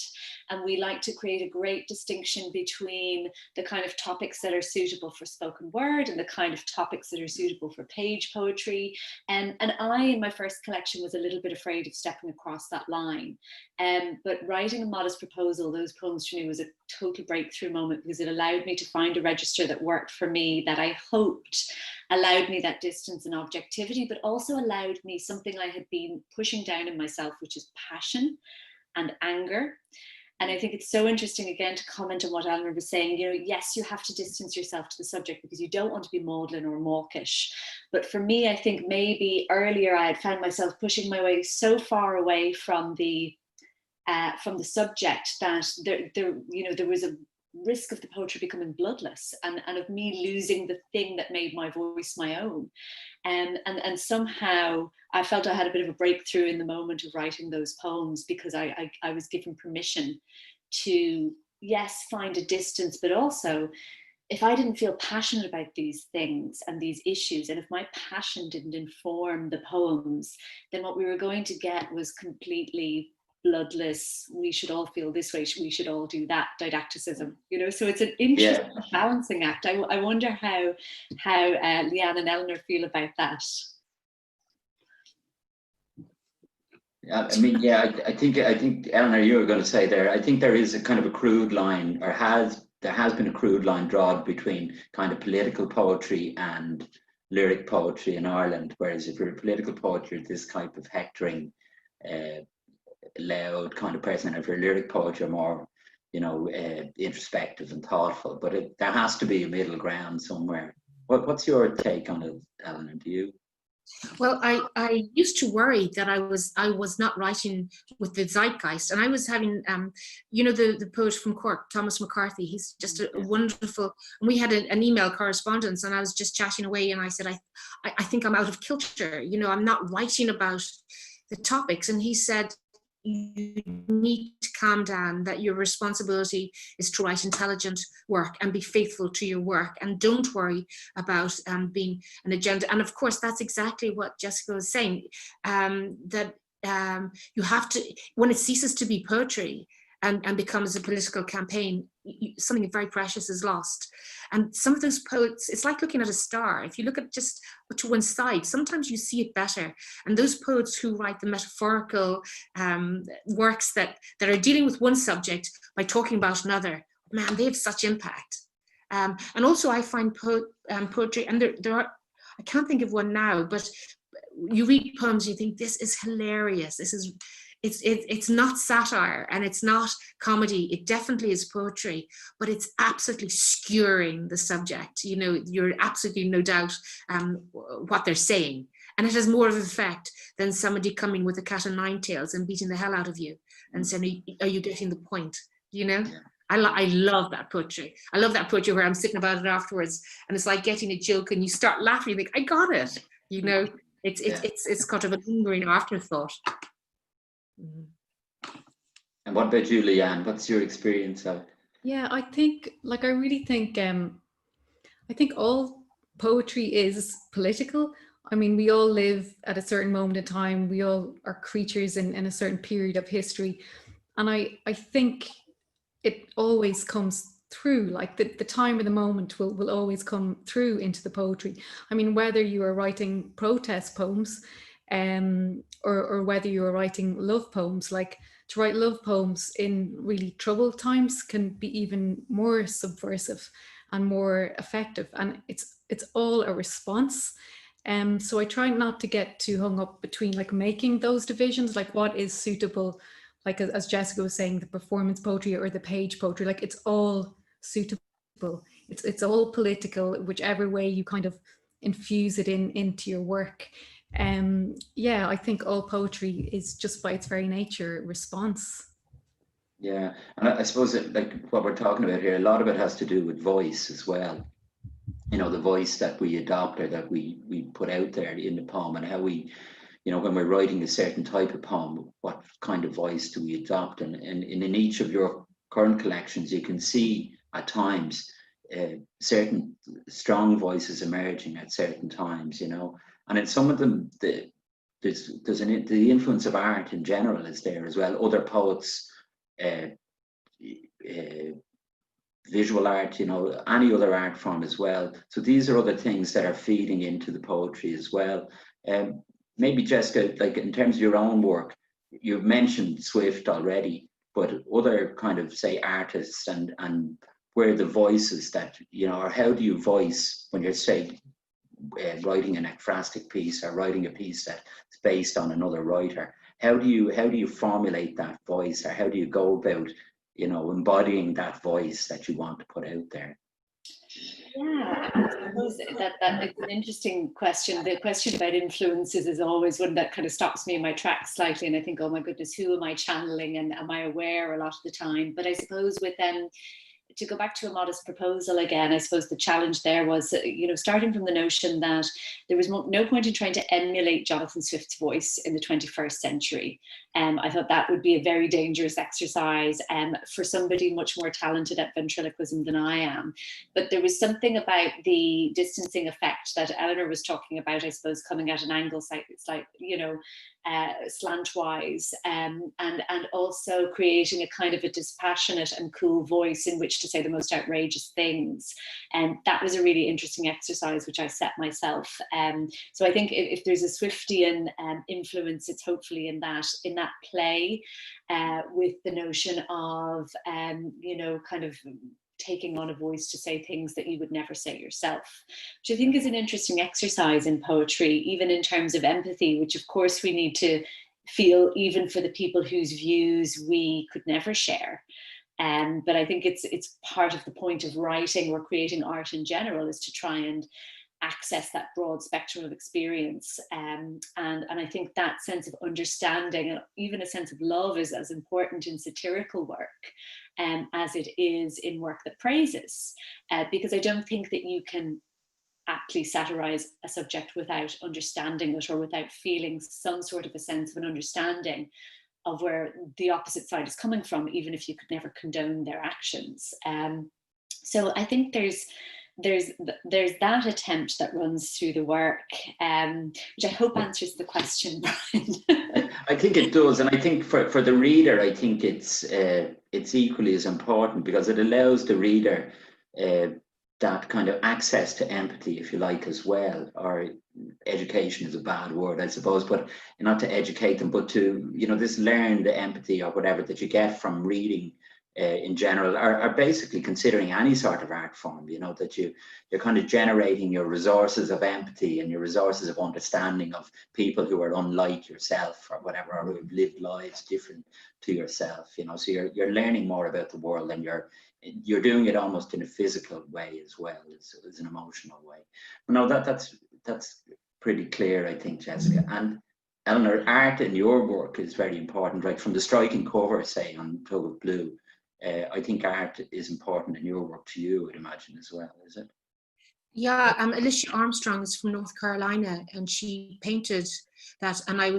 And we like to create a great distinction between the kind of topics that are suitable for spoken word and the kind of topics that are suitable for page poetry. And I, in my first collection, was a little bit afraid of stepping across that line. But writing A Modest Proposal, those poems for me was a total breakthrough moment because it allowed me to find a register that worked for me, that I hoped allowed me that distance and objectivity, but also allowed me something I had been pushing down in myself, which is passion and anger. And I think it's so interesting, again, to comment on what Eleanor was saying. You know, yes, you have to distance yourself to the subject because you don't want to be maudlin or mawkish. But for me, I think maybe earlier I had found myself pushing my way so far away from the subject that there was a risk of the poetry becoming bloodless and of me losing the thing that made my voice my own. And somehow I felt I had a bit of a breakthrough in the moment of writing those poems because I was given permission to, yes, find a distance, but also if I didn't feel passionate about these things and these issues, and if my passion didn't inform the poems, then what we were going to get was completely bloodless, we should all feel this way, we should all do that didacticism, you know. So it's an interesting balancing act. I wonder how Leanne and Eleanor feel about that. I mean, yeah, I think Eleanor, you were going to say there, I think there is a kind of a crude line, or there has been a crude line drawn between kind of political poetry and lyric poetry in Ireland, whereas if you're a political poet, you're this type of hectoring, loud kind of person, and if you're a lyric poet, you're more, you know, introspective and thoughtful. But there has to be a middle ground somewhere. What's your take on it, Eleanor? Do you? Well, I used to worry that I was not writing with the zeitgeist, and I was having, you know, the poet from Cork, Thomas McCarthy. He's just a wonderful. And we had an email correspondence, and I was just chatting away, and I said, I think I'm out of kilter. You know, I'm not writing about the topics, and he said, you need to calm down, that your responsibility is to write intelligent work and be faithful to your work, and don't worry about being an agenda. And of course, that's exactly what Jessica was saying, that you have to, when it ceases to be poetry and becomes a political campaign, something very precious is lost. And some of those poets, it's like looking at a star. If you look at just to one side, sometimes you see it better. And those poets who write the metaphorical works that are dealing with one subject by talking about another, man, they have such impact. And also I find poetry, and there are, I can't think of one now, but you read poems, you think, this is hilarious. it's not satire and it's not comedy. It definitely is poetry, but it's absolutely skewering the subject. You know, you're absolutely no doubt what they're saying. And it has more of an effect than somebody coming with a cat o' nine tails and beating the hell out of you and saying, are you getting the point? You know? Yeah. I love that poetry. I love that poetry where I'm sitting about it afterwards and it's like getting a joke and you start laughing, you think, I got it. You know, it's kind of a lingering afterthought. And what about you, Leanne? What's your experience of? Yeah, I think, like, I really think, I think all poetry is political. I mean, we all live at a certain moment in time. We all are creatures in a certain period of history. And I think it always comes through, like the time of the moment will always come through into the poetry. I mean, whether you are writing protest poems or whether you are writing love poems, like to write love poems in really troubled times can be even more subversive and more effective. And it's all a response. So I try not to get too hung up between like making those divisions, like what is suitable, like as Jessica was saying, the performance poetry or the page poetry, like it's all suitable. It's all political, whichever way you kind of infuse it into your work. Yeah, I think all poetry is just by its very nature response. Yeah, and I suppose like what we're talking about here, a lot of it has to do with voice as well. You know, the voice that we adopt or that we put out there in the poem, and how we, you know, when we're writing a certain type of poem, what kind of voice do we adopt? And in each of your current collections, you can see at times certain strong voices emerging at certain times, you know, and in some of them, the influence of art in general is there as well. Other poets, visual art, you know, any other art form as well. So these are other things that are feeding into the poetry as well. Maybe Jessica, like in terms of your own work, you've mentioned Swift already, but other kind of, say, artists and where the voices that, you know, or how do you voice when you're, say, writing an ekphrastic piece or writing a piece that's based on another writer? How do you formulate that voice, or how do you go about, you know, embodying that voice that you want to put out there? Yeah, I suppose that it's an interesting question. The question about influences is always one that kind of stops me in my tracks slightly, and I think, oh my goodness, who am I channeling, and am I aware a lot of the time? But I suppose with to go back to A Modest Proposal again, I suppose the challenge there was, you know, starting from the notion that there was no point in trying to emulate Jonathan Swift's voice in the 21st century. I thought that would be a very dangerous exercise for somebody much more talented at ventriloquism than I am. But there was something about the distancing effect that Eleanor was talking about, I suppose, coming at an angle slightly, you know, slantwise, and also creating a kind of a dispassionate and cool voice in which to say the most outrageous things. And that was a really interesting exercise which I set myself. So I think if there's a Swiftian influence, it's hopefully in that play with the notion of you know, kind of taking on a voice to say things that you would never say yourself, which I think is an interesting exercise in poetry, even in terms of empathy, which of course we need to feel even for the people whose views we could never share. But I think it's part of the point of writing or creating art in general, is to try and access that broad spectrum of experience. And I think that sense of understanding and even a sense of love is as important in satirical work as it is in work that praises, because I don't think that you can aptly satirize a subject without understanding it, or without feeling some sort of a sense of an understanding of where the opposite side is coming from, even if you could never condone their actions. So I think there's that attempt that runs through the work, which I hope answers the question, Brian. I think it does, and I think for the reader, I think it's equally as important, because it allows the reader that kind of access to empathy, if you like, as well. Or education is a bad word, I suppose, but not to educate them, but to, you know, this learned empathy or whatever that you get from reading in general are basically considering any sort of art form, you know, that you're kind of generating your resources of empathy and your resources of understanding of people who are unlike yourself or whatever, or who have lived lives different to yourself, you know. So you're learning more about the world, and you're doing it almost in a physical way as well as an emotional way. No, that's pretty clear, I think, Jessica. And Eleanor, art in your work is very important, right? From the striking cover, say, on Tug of Blue, I think art is important in your work to you, I'd imagine, as well, is it? Yeah, Alicia Armstrong is from North Carolina, and she painted that, and I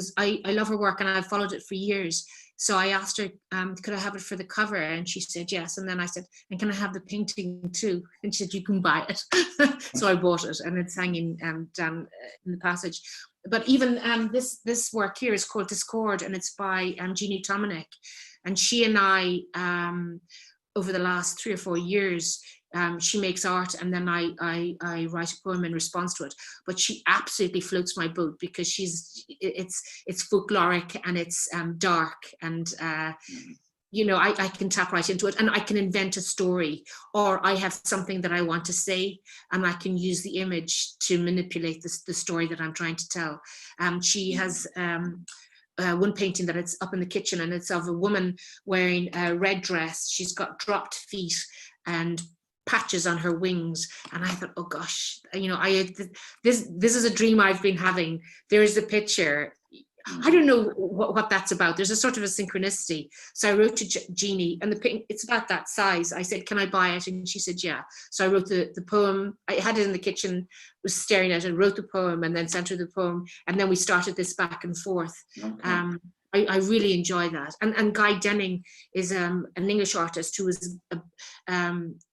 love her work, and I've followed it for years. So I asked her, could I have it for the cover? And she said yes. And then I said, and can I have the painting too? And she said, you can buy it. So I bought it, and it's hanging down in the passage. But even this work here is called Discord, and it's by Jeannie Tominic. And she and I, over the last 3 or 4 years, she makes art, and then I write a poem in response to it. But she absolutely floats my boat, because it's folkloric, and it's dark, and you know, I can tap right into it, and I can invent a story, or I have something that I want to say, and I can use the image to manipulate the story that I'm trying to tell. She has one painting that it's up in the kitchen, and it's of a woman wearing a red dress. She's got dropped feet and patches on her wings, and I thought, oh gosh, you know, this is a dream I've been having. There is a picture. I don't know what that's about. There's a sort of a synchronicity. So I wrote to Jeannie, and it's about that size. I said, can I buy it? And she said, yeah. So I wrote the poem. I had it in the kitchen, was staring at it, wrote the poem, and then sent her the poem. And then we started this back and forth. Okay. I really enjoy that. And Guy Denning is an English artist who was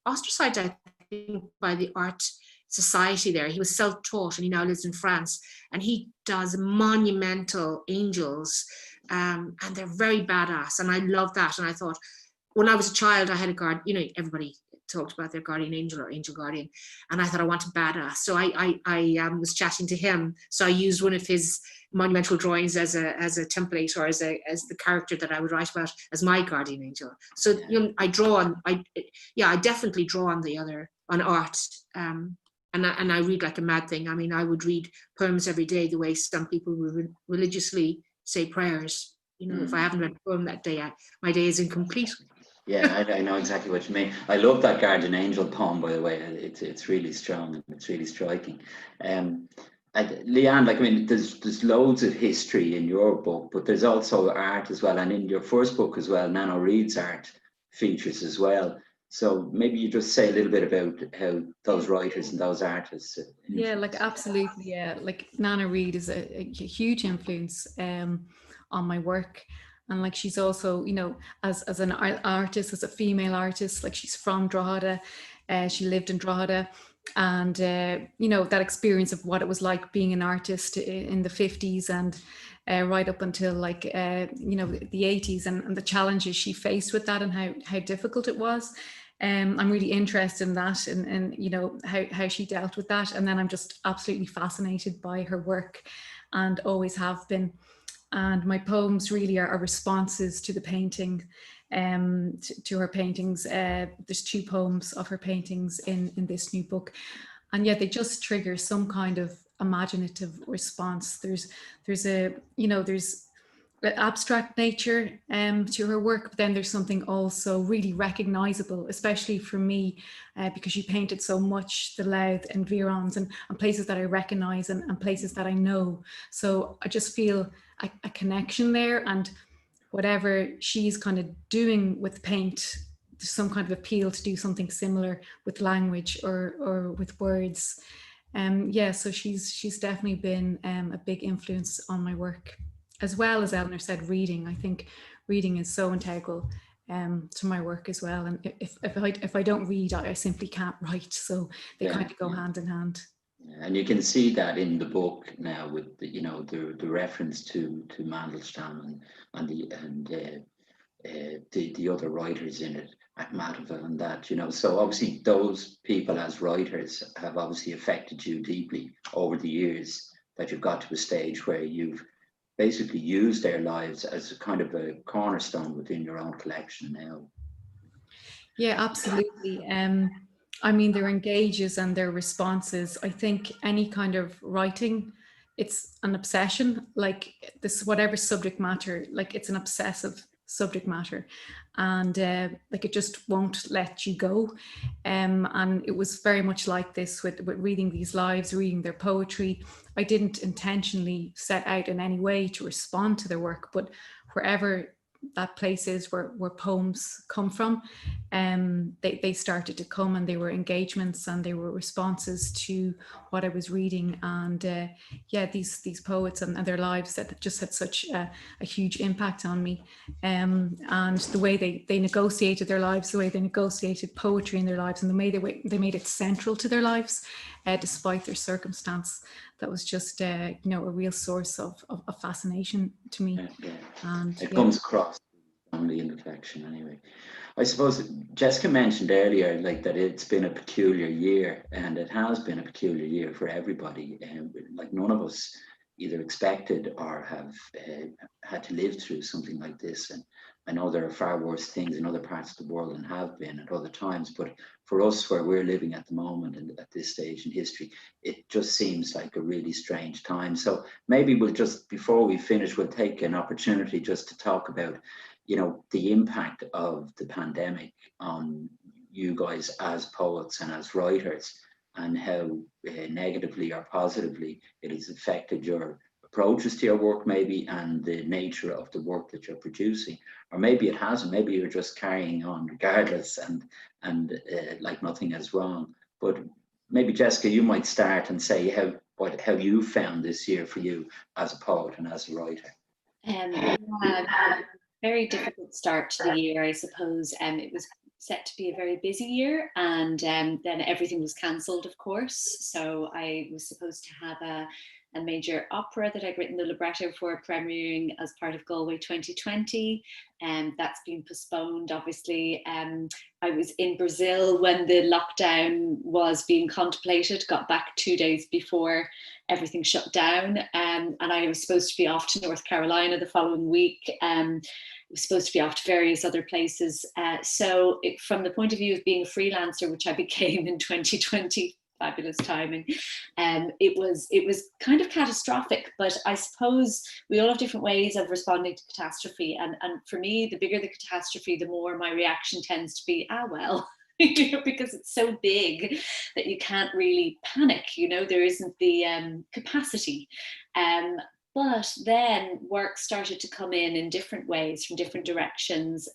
ostracized, I think, by the art society there. He was self-taught, and he now lives in France, and he does monumental angels, and they're very badass, and I love that. And I thought, when I was a child, I had a guard, you know, everybody talked about their guardian angel or angel guardian, and I thought I wanted badass. So I was chatting to him, so I used one of his monumental drawings as a template, or as the character that I would write about as my guardian angel. So you know, I definitely draw on art. And I read like a mad thing. I mean, I would read poems every day, the way some people would religiously say prayers. You know, if I haven't read a poem that day, my day is incomplete. Yeah, I know exactly what you mean. I love that Guardian Angel poem, by the way. It's really strong, and it's really striking. Leanne, like, I mean, there's loads of history in your book, but there's also art as well. And in your first book as well, Nana Reid's art features as well. So maybe you just say a little bit about how those writers and those artists. Yeah, like absolutely. Yeah, like Nana Reid is a huge influence on my work. And like, she's also, you know, as an artist, as a female artist, like, she's from Drogheda. She lived in Drogheda. And, you know, that experience of what it was like being an artist in the 50s and right up until like, you know, the 80s, and the challenges she faced with that, and how difficult it was. I'm really interested in that, and you know, how she dealt with that. And then I'm just absolutely fascinated by her work, and always have been. And my poems really are responses to the painting, to her paintings. There's 2 poems of her paintings in this new book, and yet they just trigger some kind of imaginative response. There's a, you know, there's abstract nature to her work, but then there's something also really recognizable, especially for me, because she painted so much the Lough and Virons, and places that I recognize, and places that I know. So I just feel a connection there, and whatever she's kind of doing with paint, there's some kind of appeal to do something similar with language or with words. Yeah, so she's definitely been a big influence on my work. As well as Eleanor said, reading. I think reading is so integral to my work as well. And if I don't read, I simply can't write. So they kind of go hand in hand. And you can see that in the book now with the, you know, the reference to Mandelstam and the other writers in it, MPhil and that, you know. So obviously those people as writers have obviously affected you deeply over the years, that you've got to a stage where you've basically use their lives as a kind of a cornerstone within your own collection now. Yeah, absolutely. I mean, their engages and their responses. I think any kind of writing, it's an obsession. Like this, whatever subject matter, like it's an obsessive subject matter, and like it just won't let you go. And it was very much like this with reading these lives, reading their poetry. I didn't intentionally set out in any way to respond to their work, but wherever that place is where poems come from, they started to come, and they were engagements and they were responses to what I was reading. And yeah, these poets and their lives that just had such a huge impact on me, and the way they negotiated their lives, the way they negotiated poetry in their lives, and the way they made it central to their lives despite their circumstance. That was just you know, a real source of fascination to me. Yeah. And It yeah. comes across strongly in reflection anyway. I suppose Jessica mentioned earlier, like, that it's been a peculiar year, and it has been a peculiar year for everybody. Like, none of us either expected or have had to live through something like this. And I know there are far worse things in other parts of the world and have been at other times, but for us, where we're living at the moment and at this stage in history, it just seems like a really strange time. So maybe we'll just, before we finish, we'll take an opportunity just to talk about, you know, the impact of the pandemic on you guys as poets and as writers, and how negatively or positively it has affected your approaches to your work, maybe, and the nature of the work that you're producing. Or maybe it hasn't, maybe you're just carrying on regardless, and like nothing is wrong. But maybe, Jessica, you might start and say how you found this year for you as a poet and as a writer. Yeah, very difficult start to the year, I suppose. It was set to be a very busy year, and then everything was cancelled, of course. So I was supposed to have a major opera that I'd written the libretto for, premiering as part of Galway 2020, and that's been postponed, obviously. I was in Brazil when the lockdown was being contemplated, got back 2 days before everything shut down, and I was supposed to be off to North Carolina the following week. Was supposed to be off to various other places. So from the point of view of being a freelancer, which I became in 2020, fabulous timing, it was kind of catastrophic. But I suppose we all have different ways of responding to catastrophe. And for me, the bigger the catastrophe, the more my reaction tends to be, well, you know, because it's so big that you can't really panic, you know, there isn't the capacity. But then work started to come in different ways from different directions.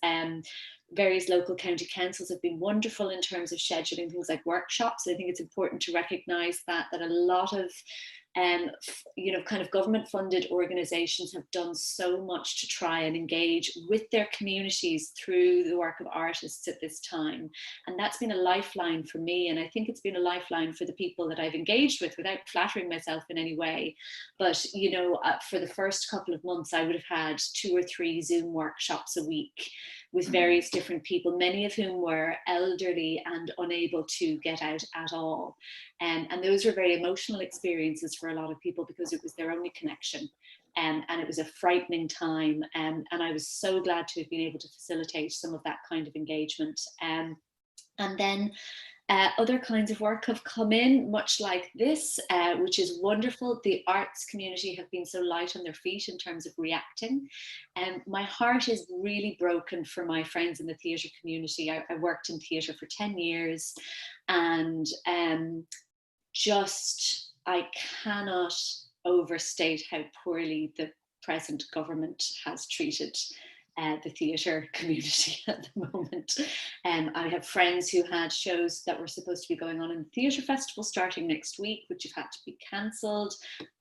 Various local county councils have been wonderful in terms of scheduling things like workshops. I think it's important to recognise that a lot of you know, kind of government funded organisations have done so much to try and engage with their communities through the work of artists at this time. And that's been a lifeline for me. And I think it's been a lifeline for the people that I've engaged with, without flattering myself in any way. But, you know, for the first couple of months, I would have had 2 or 3 Zoom workshops a week with various different people, many of whom were elderly and unable to get out at all. And those were very emotional experiences for a lot of people, because it was their only connection. And it was a frightening time. And I was so glad to have been able to facilitate some of that kind of engagement. And then other kinds of work have come in, much like this, which is wonderful. The arts community have been so light on their feet in terms of reacting. And my heart is really broken for my friends in the theatre community. I worked in theatre for 10 years, and I cannot overstate how poorly the present government has treated the theatre community at the moment. I have friends who had shows that were supposed to be going on in the theatre festival starting next week, which have had to be cancelled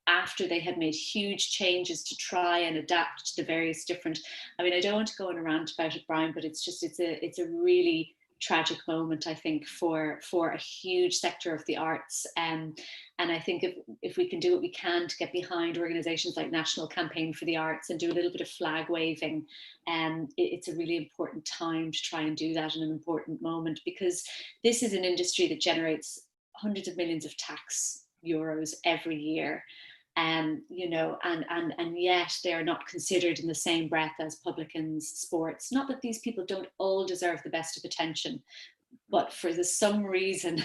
after they had made huge changes to try and adapt to the various different. I mean, I don't want to go on a rant about it, Brian, but it's a really tragic moment, I think, for a huge sector of the arts. And I think if we can do what we can to get behind organisations like National Campaign for the Arts and do a little bit of flag waving, it's a really important time to try and do that in an important moment, because this is an industry that generates hundreds of millions of tax euros every year. you know, and yet they are not considered in the same breath as publicans, sports. Not that these people don't all deserve the best of attention, but for some reason,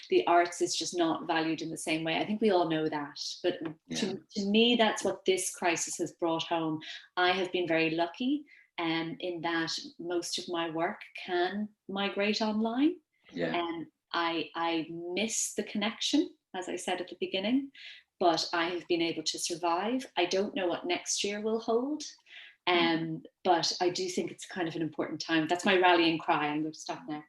the arts is just not valued in the same way. I think we all know that, but to me, that's what this crisis has brought home. I have been very lucky in that most of my work can migrate online. And I miss the connection, as I said at the beginning, but I have been able to survive. I don't know what next year will hold. But I do think it's kind of an important time. That's my rallying cry. I'm going to stop now.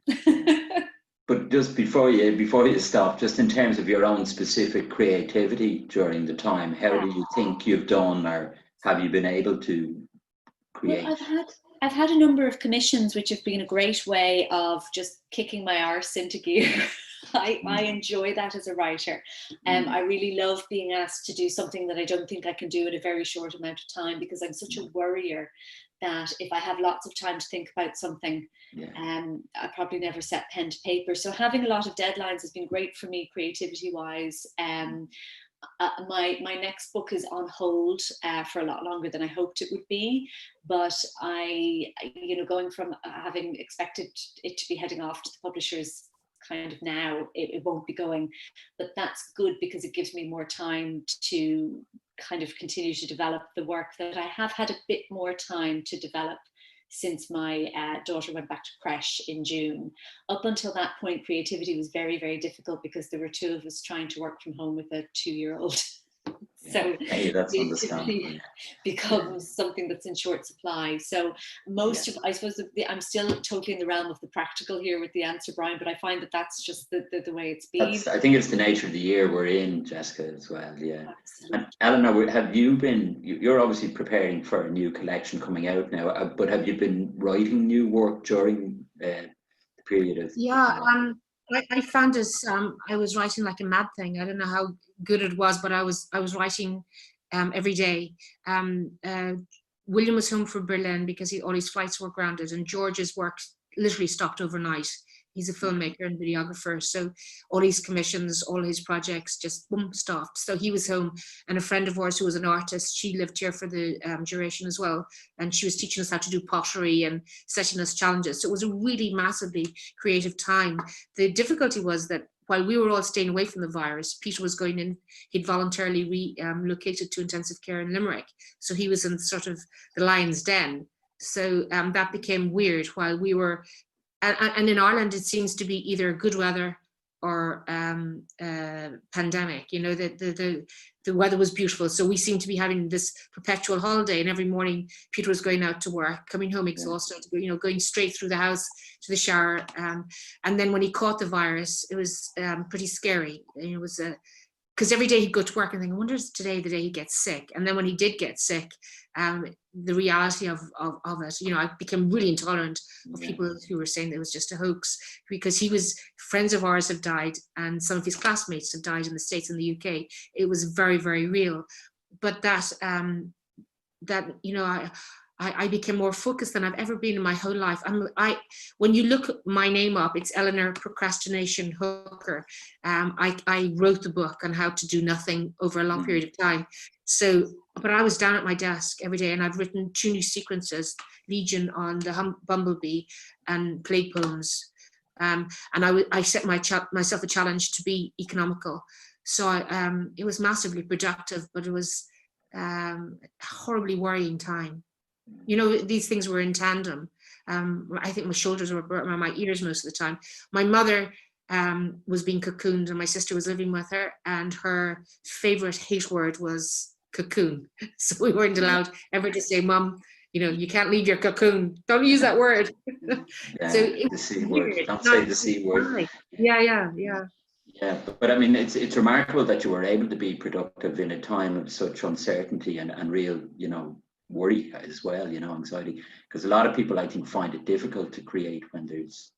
But just before you stop, just in terms of your own specific creativity during the time, how do you think you've done, or have you been able to create? Well, I've had a number of commissions, which have been a great way of just kicking my arse into gear. I enjoy that as a writer. I really love being asked to do something that I don't think I can do in a very short amount of time, because I'm such a worrier that if I have lots of time to think about something, I probably never set pen to paper. So having a lot of deadlines has been great for me creativity wise. My next book is on hold for a lot longer than I hoped it would be, but going from having expected it to be heading off to the publishers kind of now, it won't be going, but that's good because it gives me more time to kind of continue to develop the work that I have had a bit more time to develop since my daughter went back to creche in June. Up until that point, creativity was very, very difficult because there were two of us trying to work from home with a 2-year-old. So that's understandable. Becomes something that's in short supply. So I suppose I'm still totally in the realm of the practical here with the answer, Brian, but I find that that's just the way it's been. I think it's the nature of the year we're in, Jessica, as well. Yeah. And Eleanor, have you been? You're obviously preparing for a new collection coming out now, but have you been writing new work during the period of? I found this. I was writing like a mad thing. I don't know how good it was, but I was writing every day. William was home from Berlin because all his flights were grounded, and George's work literally stopped overnight. He's a filmmaker and videographer, so all his commissions, all his projects just boom, stopped. So he was home, and a friend of ours who was an artist, she lived here for the duration as well, and she was teaching us how to do pottery and setting us challenges. So it was a really massively creative time. The difficulty was that while we were all staying away from the virus, Peter was going in. He'd voluntarily relocated to intensive care in Limerick, so he was in sort of the lion's den. So that became weird while we were. And in Ireland, it seems to be either good weather or pandemic. You know, the weather was beautiful, so we seemed to be having this perpetual holiday. And every morning, Peter was going out to work, coming home exhausted. You know, going straight through the house to the shower. And then when he caught the virus, it was pretty scary. And it was because every day he'd go to work and think, I wonder if today the day he gets sick. And then when he did get sick, the reality of it, you know, I became really intolerant of people who were saying that it was just a hoax, because friends of ours have died and some of his classmates have died in the States and the UK. It was very, very real. But that you know, I became more focused than I've ever been in my whole life. When you look my name up, it's Eleanor Procrastination Hooker. I wrote the book on how to do nothing over a long period of time. So, but I was down at my desk every day, and I've written 2 new sequences, Legion on the Bumblebee and Plague Poems. And I set myself a challenge to be economical. So it was massively productive, but it was a horribly worrying time. You know, these things were in tandem. I think my shoulders were around my ears most of the time. My mother was being cocooned, and my sister was living with her, and her favorite hate word was cocoon. So we weren't allowed ever to say, Mum, you know, you can't leave your cocoon. Don't use that word. So the C word. Don't say the C word. Yeah. Yeah, but I mean, it's remarkable that you were able to be productive in a time of such uncertainty and real, you know, worry as well, you know, anxiety, because a lot of people, I think, find it difficult to create when there's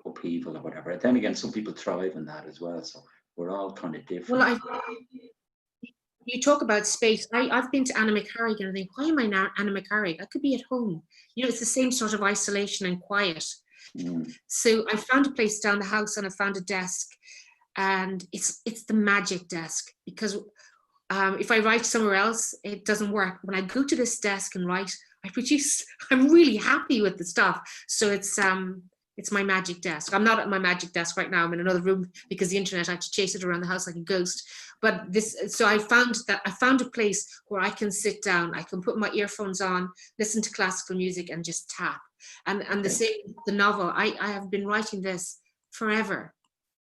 upheaval or whatever. Then again, some people thrive in that as well, so we're all kind of different. Well, you talk about space. I've been to Anna McCarrick and I think, why am I now Anna McCarrick? I could be at home. You know, it's the same sort of isolation and quiet. So I found a place down the house and I found a desk, and it's the magic desk, because if I write somewhere else, it doesn't work. When I go to this desk and write, I produce, I'm really happy with the stuff. So it's my magic desk. I'm not at my magic desk right now. I'm in another room because the internet, I had to chase it around the house like a ghost. But so I found a place where I can sit down, I can put my earphones on, listen to classical music and just tap. And the novel, I have been writing this forever.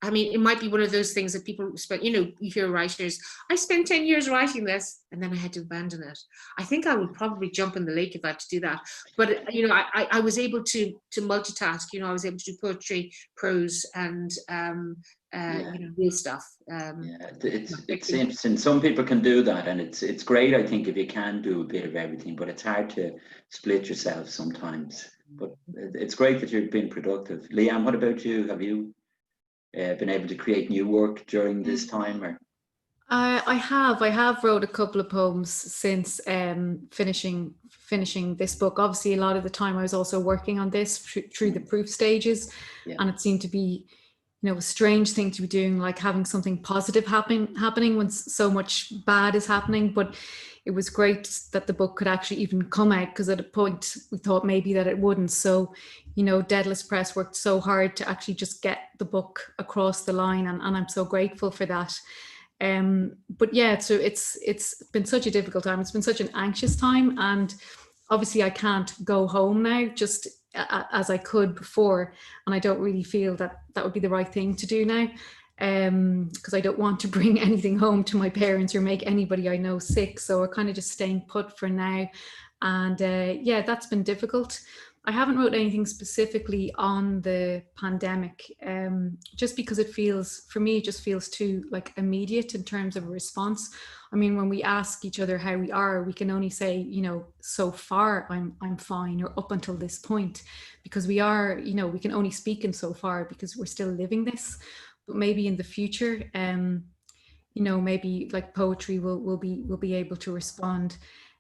I mean, it might be one of those things that people spend, you hear writers, I spent 10 years writing this and then I had to abandon it. I think I would probably jump in the lake if I had to do that. But, I was able to multitask, I was able to do poetry, prose and, real stuff. It's interesting. Some people can do that and it's great, I think, if you can do a bit of everything, but it's hard to split yourself sometimes. But it's great that you've been productive. Leanne, what about you? Have you been able to create new work during this time? Or I have wrote a couple of poems since finishing this book. Obviously, a lot of the time I was also working on this through the proof stages, and it seemed to be, a strange thing to be doing, like having something positive happening when so much bad is happening. But it was great that the book could actually even come out, because at a point we thought maybe that it wouldn't. So, Dedalus Press worked so hard to actually just get the book across the line, and I'm so grateful for that. But yeah, so it's been such a difficult time. It's been such an anxious time, and obviously I can't go home now just as I could before, and I don't really feel that would be the right thing to do now, because I don't want to bring anything home to my parents or make anybody I know sick. So we're kind of just staying put for now, and yeah, that's been difficult. I haven't wrote anything specifically on the pandemic, just because it feels, for me, it just feels too like immediate in terms of a response. I mean, when we ask each other how we are, we can only say, so far I'm fine, or up until this point, because we are, we can only speak in so far because we're still living this. But maybe in the future, maybe like poetry will be able to respond.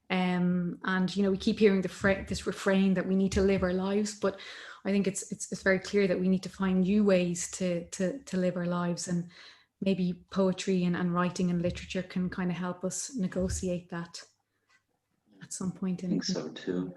And we keep hearing this refrain that we need to live our lives, but I think it's very clear that we need to find new ways to live our lives, and maybe poetry and writing and literature can kind of help us negotiate that at some point. I think so too.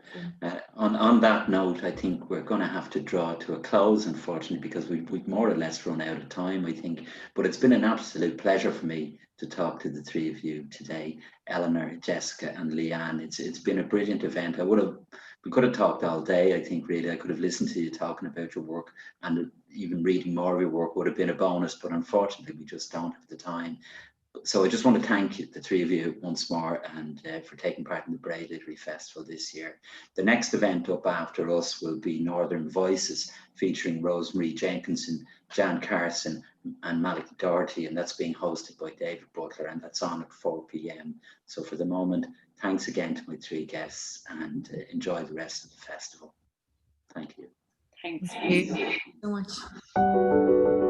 On that note, I think we're going to have to draw to a close, unfortunately, because we've more or less run out of time, I think. But it's been an absolute pleasure for me to talk to the three of you today, Eleanor, Jessica and Leanne. It's been a brilliant event. We could have talked all day, I think, really. I could have listened to you talking about your work, and even reading more of your work would have been a bonus, but unfortunately we just don't have the time. So I just want to thank you, the three of you, once more, and for taking part in the Bray Literary Festival this year. The next event up after us will be Northern Voices, featuring Rosemary Jenkinson, Jan Carson and Malik Doherty, and that's being hosted by David Butler, and that's on at 4 p.m. So for the moment, thanks again to my three guests, and enjoy the rest of the festival. Thank you. Thanks. Thank you so much.